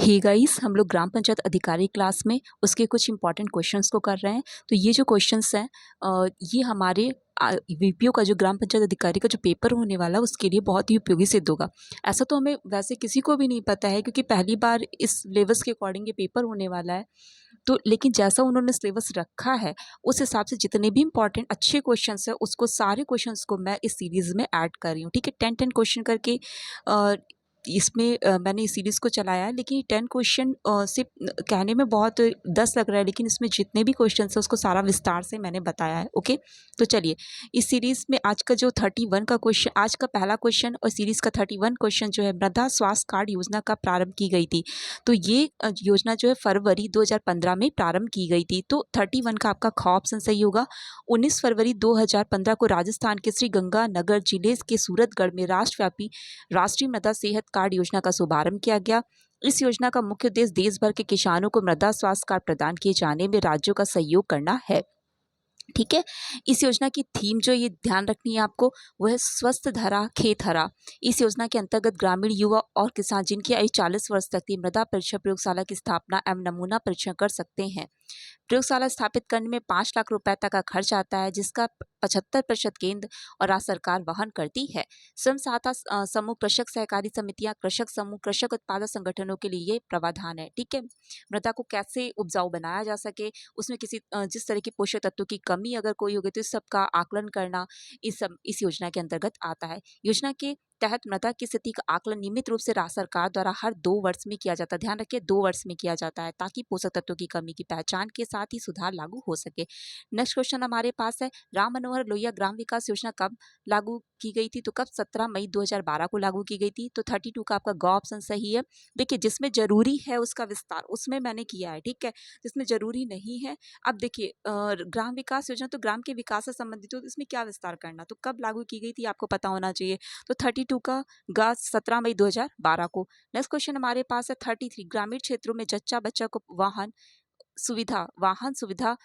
Hey guys, हम लोग ग्राम पंचायत अधिकारी क्लास में उसके कुछ इंपॉर्टेंट क्वेश्चंस को कर रहे हैं। तो ये जो क्वेश्चंस हैं ये हमारे वीपीओ का जो ग्राम पंचायत अधिकारी का जो पेपर होने वाला है उसके लिए बहुत ही उपयोगी सिद्ध होगा। ऐसा तो हमें वैसे किसी को भी नहीं पता है क्योंकि पहली बार इस सिलेबस के अकॉर्डिंग ये पेपर होने वाला है। तो लेकिन जैसा उन्होंने सिलेबस रखा है उस हिसाब से जितने भी इंपॉर्टेंट अच्छे क्वेश्चंस हैं उसको सारे क्वेश्चंस को मैं इस सीरीज़ में ऐड कर रही हूँ। ठीक है, 10-10 क्वेश्चन करके इसमें मैंने इस सीरीज़ को चलाया है। लेकिन 10 क्वेश्चन सिर्फ कहने में बहुत 10 लग रहा है, लेकिन इसमें जितने भी क्वेश्चन हैं उसको सारा विस्तार से मैंने बताया है। ओके, तो चलिए इस सीरीज़ में आज का जो 31 का क्वेश्चन, आज का पहला क्वेश्चन और सीरीज़ का 31 क्वेश्चन जो है, मृदा स्वास्थ्य कार्ड योजना का प्रारंभ की गई थी। तो ये योजना जो है फरवरी 2015 में प्रारंभ की गई थी। तो 31 का आपका ख ऑप्शन सही होगा। 19 फरवरी 2015 को राजस्थान के श्री गंगानगर जिले के सूरतगढ़ में राष्ट्रव्यापी राष्ट्रीय मृदा सेहत कार्ड योजना का शुभारंभ किया गया। इस योजना का मुख्य उद्देश्य देश भर के किसानों को मृदा स्वास्थ्य कार्ड प्रदान किए जाने में राज्यों का सहयोग करना है। ठीक है, इस योजना की थीम जो ये ध्यान रखनी है आपको, वो है स्वस्थ धरा खेत हरा। इस योजना के अंतर्गत ग्रामीण युवा और किसान जिनकी आयु 40 वर्ष तक थी मृदा परीक्षण प्रयोगशाला की स्थापना एवं नमूना परीक्षण कर सकते हैं। प्रयोगशाला स्थापित करने में 5 लाख रुपए तक का खर्च आता है, जिसका 75% केंद्र और राज्य सरकार वहन करती है। स्वयं सहायता समूह, कृषक सहकारी समितियां, कृषक समूह, कृषक उत्पादक संगठनों के लिए ये प्रावधान है। ठीक है, मृदा को कैसे उपजाऊ बनाया जा सके, उसमें किसी जिस तरह के पोषक तत्वों की कमी अगर कोई होगी तो इस सब का आकलन करना इस योजना के अंतर्गत आता है। योजना के तहत मृदा की स्थिति का आकलन नियमित रूप से राज्य सरकार द्वारा हर 2 वर्ष में किया जाता है। ध्यान रखिए, 2 वर्ष में किया जाता है, ताकि पोषक तत्वों की कमी की पहचान के साथ ही सुधार लागू हो सके। नेक्स्ट क्वेश्चन हमारे पास है, राम मनोहर लोहिया ग्राम विकास योजना कब लागू की गई थी? तो कब? 17 मई 2012 को लागू की गई थी। तो 32 का आपका ग ऑप्शन सही है। देखिए, जिसमें जरूरी है उसका विस्तार उसमें मैंने किया है। ठीक है, जिसमें जरूरी नहीं है, अब देखिए ग्राम विकास योजना तो ग्राम के विकास से संबंधित हो, तो इसमें क्या विस्तार करना, तो कब लागू की गई थी आपको पता होना चाहिए। तो 32 का ग 17 मई 2012 को। नेक्स्ट क्वेश्चन हमारे पास है 33, ग्रामीण क्षेत्रों में जच्चा बच्चा को वाहन सुविधा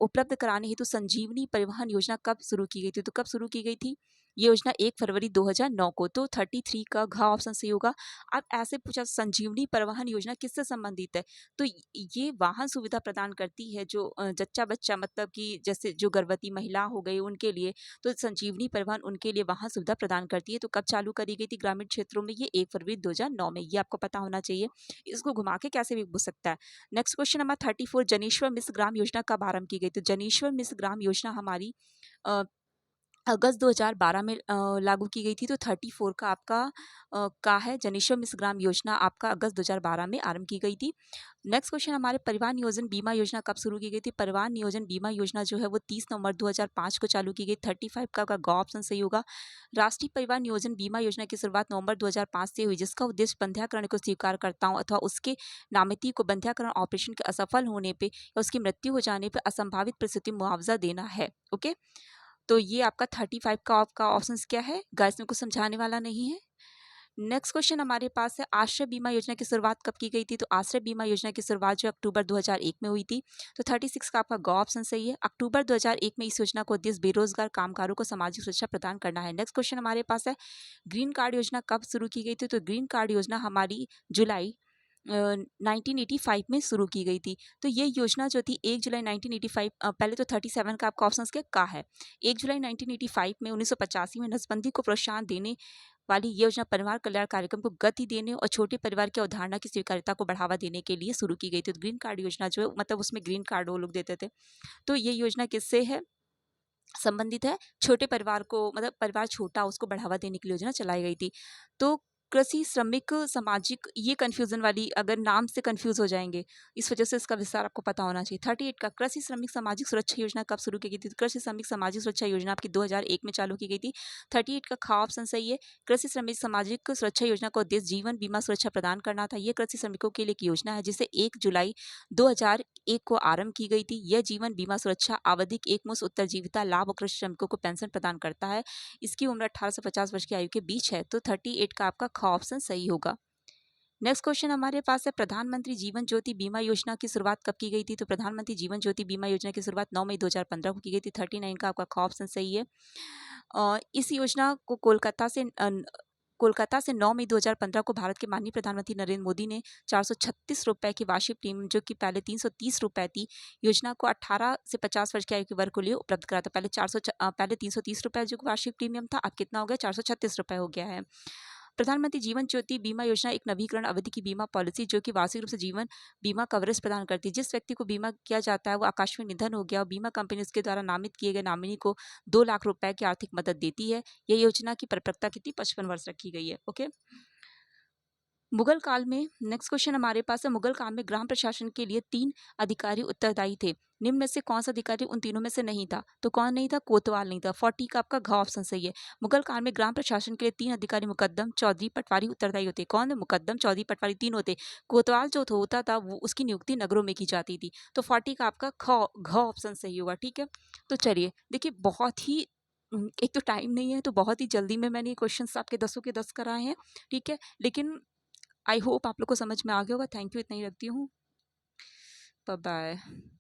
उपलब्ध कराने हेतु संजीवनी परिवहन योजना कब शुरू की गई थी? तो कब शुरू की गई थी? ये योजना 1 फरवरी 2009 को। तो 33 का घ ऑप्शन सही होगा। अब ऐसे पूछा, संजीवनी परिवहन योजना किससे संबंधित है? तो ये वाहन सुविधा प्रदान करती है जो जच्चा बच्चा, मतलब कि जैसे जो गर्भवती महिला हो गई उनके लिए, तो संजीवनी परिवहन उनके लिए वाहन सुविधा प्रदान करती है। तो कब चालू करी गई थी ग्रामीण क्षेत्रों में? ये 1 फरवरी 2009 में। ये आपको पता होना चाहिए। इसको घुमा के कैसे भी पूछ सकता है। नेक्स्ट क्वेश्चन हमारा 34, जनेश्वर मिश्र ग्राम योजना कब आरंभ की गई? तो जनेश्वर मिश्र ग्राम योजना हमारी अगस्त 2012 में लागू की गई थी। तो 34 का आपका का है, जनेश्वर मिश्र ग्राम योजना आपका अगस्त 2012 में आरंभ की गई थी। नेक्स्ट क्वेश्चन हमारे, परिवार नियोजन बीमा योजना कब शुरू की गई थी? परिवार नियोजन बीमा योजना जो है वो 30 नवंबर 2005 को चालू की गई। 35 का ग ऑप्शन सही होगा। राष्ट्रीय परिवार नियोजन बीमा योजना की शुरुआत नवंबर 2005 से हुई, जिसका उद्देश्य बंध्याकरण को स्वीकारकर्ताओं अथवा उसके नामिती को बंध्याकरण ऑपरेशन के असफल होने पे या उसकी मृत्यु हो जाने पर असंभावित परिस्थिति में मुआवजा देना है। ओके, तो ये आपका 35 का आपका ऑप्शन क्या है? गाइस में कुछ समझाने वाला नहीं है। नेक्स्ट क्वेश्चन हमारे पास है, आश्रय बीमा योजना की शुरुआत कब की गई थी? तो आश्रय बीमा योजना की शुरुआत जो अक्टूबर 2001 में हुई थी। तो 36 का आपका ग ऑप्शन सही है। अक्टूबर 2001 में इस योजना को उद्देश्य बेरोजगार कामगारों को सामाजिक सुरक्षा प्रदान करना है। नेक्स्ट क्वेश्चन हमारे पास है, ग्रीन कार्ड योजना कब शुरू की गई थी? तो ग्रीन कार्ड योजना हमारी जुलाई 1985 में शुरू की गई थी। तो ये योजना जो थी 1 जुलाई 1985, पहले तो 37 का आपका ऑप्शन क्या है? 1 जुलाई 1985 में 1985 में नसबंदी को प्रोत्साहन देने वाली ये योजना परिवार कल्याण कार्यक्रम को गति देने और छोटे परिवार की अवधारणा की स्वीकार्यता को बढ़ावा देने के लिए शुरू की गई थी। तो ग्रीन कार्ड योजना जो है, मतलब उसमें ग्रीन कार्ड वो लोग देते थे। तो ये योजना किससे है संबंधित है? छोटे परिवार को, मतलब परिवार छोटा उसको बढ़ावा देने के लिए योजना चलाई गई थी। तो कृषि श्रमिक सामाजिक, ये कंफ्यूजन वाली, अगर नाम से कंफ्यूज हो जाएंगे, इस वजह से इसका विस्तार आपको पता होना चाहिए। 38 का, कृषि श्रमिक सामाजिक सुरक्षा योजना कब शुरू की गई थी? कृषि श्रमिक सामाजिक सुरक्षा योजना आपकी 2001 में चालू की गई थी। 38 का ख ऑप्शन सही है। कृषि श्रमिक सामाजिक सुरक्षा योजना का उद्देश्य जीवन बीमा सुरक्षा प्रदान करना था। यह कृषि श्रमिकों के लिए एक योजना है जिसे 1 जुलाई 2001 को आरंभ की गई थी। यह जीवन बीमा सुरक्षा आवधिक एकमुश्त उत्तरजीविता लाभ और कृषि श्रमिकों को पेंशन प्रदान करता है। इसकी उम्र 18 से 50 वर्ष की आयु के बीच है। तो 38 का आपका ख ऑप्शन सही होगा। नेक्स्ट क्वेश्चन हमारे पास है, प्रधानमंत्री जीवन ज्योति बीमा योजना की शुरुआत कब की गई थी? तो प्रधानमंत्री जीवन ज्योति बीमा योजना की शुरुआत 9 मई 2015 को की गई थी। 39 का आपका ख ऑप्शन सही है। इस योजना को कोलकाता से कोलकाता से 9 मई 2015 को भारत के माननीय प्रधानमंत्री नरेंद्र मोदी ने 436 रुपए की वार्षिक प्रीमियम, जो कि पहले 330 रुपए थी, योजना को 18 से 50 वर्ष की आयु के वर्ग के लिए उपलब्ध करा था। पहले 330 रुपए जो वार्षिक प्रीमियम था, अब कितना हो गया, 436 रुपए हो गया है। प्रधानमंत्री जीवन ज्योति बीमा योजना एक नवीकरण अवधि की बीमा पॉलिसी, जो कि वार्षिक रूप से जीवन बीमा कवरेज प्रदान करती है। जिस व्यक्ति को बीमा किया जाता है वो आकस्मिक निधन हो गया और बीमा कंपनी उसके द्वारा नामित किए गए नॉमिनी को 2 लाख रुपए की आर्थिक मदद देती है। यह योजना की परिपक्वता कितनी, 55 वर्ष रखी गई है। ओके। मुगल काल में, नेक्स्ट क्वेश्चन हमारे पास है, मुगल काल में ग्राम प्रशासन के लिए 3 अधिकारी उत्तरदायी थे। निम्न में से कौन सा अधिकारी उन तीनों में से नहीं था? तो कौन नहीं था? कोतवाल नहीं था। 40 का आपका घ ऑप्शन सही है। मुगल काल में ग्राम प्रशासन के लिए 3 अधिकारी मुकद्दम, चौधरी, पटवारी उत्तरदायी होते। कौन? मुकद्दम, चौधरी, पटवारी 3 होते। कोतवाल जो होता था वो उसकी नियुक्ति नगरों में की जाती थी। तो 40 का आपका घ ऑप्शन सही होगा। ठीक है, तो चलिए देखिए, बहुत ही एक तो टाइम नहीं है, तो बहुत ही जल्दी में मैंने ये क्वेश्चंस आपके 10 के 10 कराए हैं। ठीक है, लेकिन आई होप आप लोग को समझ में आ गया होगा। थैंक यू, इतना ही रखती हूँ। Bye bye.